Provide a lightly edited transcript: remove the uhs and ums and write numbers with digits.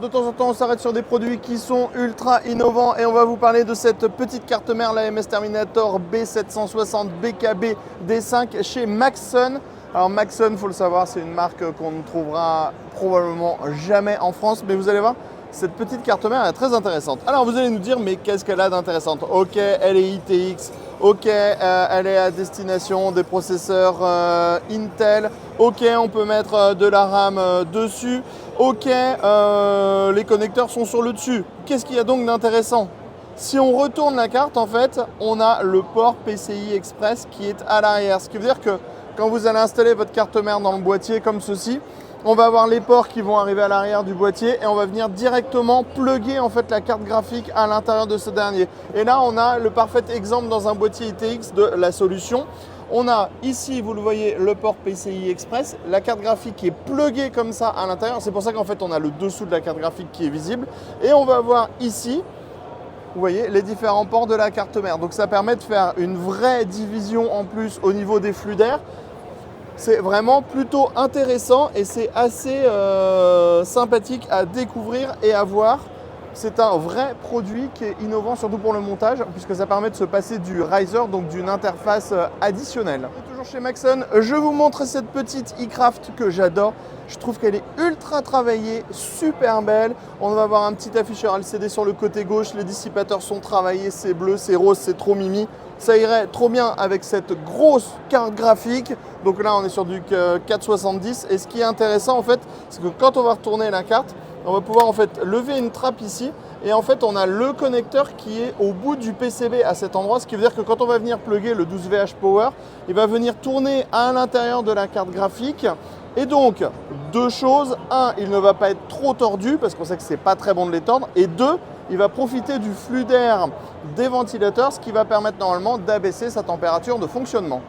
de temps en temps, on s'arrête sur des produits qui sont ultra innovants et on va vous parler de cette petite carte mère, la MS Terminator B760 BKB D5 chez Maxon. Alors Maxon, il faut le savoir, c'est une marque qu'on ne trouvera probablement jamais en France, mais vous allez voir, cette petite carte mère est très intéressante. Alors vous allez nous dire, mais qu'est-ce qu'elle a d'intéressante? Ok, elle est ITX, ok, elle est à destination des processeurs Intel, ok, on peut mettre de la RAM dessus, ok, les connecteurs sont sur le dessus. Qu'est-ce qu'il y a donc d'intéressant? Si on retourne la carte, en fait, on a le port PCI Express qui est à l'arrière, ce qui veut dire que quand vous allez installer votre carte mère dans le boîtier comme ceci, on va avoir les ports qui vont arriver à l'arrière du boîtier et on va venir directement plugger en fait la carte graphique à l'intérieur de ce dernier. Et là, on a le parfait exemple dans un boîtier ITX de la solution. On a ici, vous le voyez, le port PCI Express, la carte graphique qui est pluguée comme ça à l'intérieur. C'est pour ça qu'en fait, on a le dessous de la carte graphique qui est visible. Et on va voir ici, vous voyez, les différents ports de la carte mère. Donc ça permet de faire une vraie division en plus au niveau des flux d'air. C'est vraiment plutôt intéressant et c'est assez sympathique à découvrir et à voir. C'est un vrai produit qui est innovant, surtout pour le montage, puisque ça permet de se passer du riser, donc d'une interface additionnelle. Toujours chez Maxon, je vous montre cette petite e-craft que j'adore. Je trouve qu'elle est ultra travaillée, super belle. On va avoir un petit afficheur LCD sur le côté gauche. Les dissipateurs sont travaillés, c'est bleu, c'est rose, c'est trop mimi. Ça irait trop bien avec cette grosse carte graphique. Donc là, on est sur du 470. Et ce qui est intéressant, en fait, c'est que quand on va retourner la carte, on va pouvoir en fait lever une trappe ici. Et en fait, on a le connecteur qui est au bout du PCB à cet endroit. Ce qui veut dire que quand on va venir plugger le 12VH Power, il va venir tourner à l'intérieur de la carte graphique. Et donc, deux choses. Un, il ne va pas être trop tordu parce qu'on sait que c'est pas très bon de les tordre. Et deux, il va profiter du flux d'air des ventilateurs, ce qui va permettre normalement d'abaisser sa température de fonctionnement.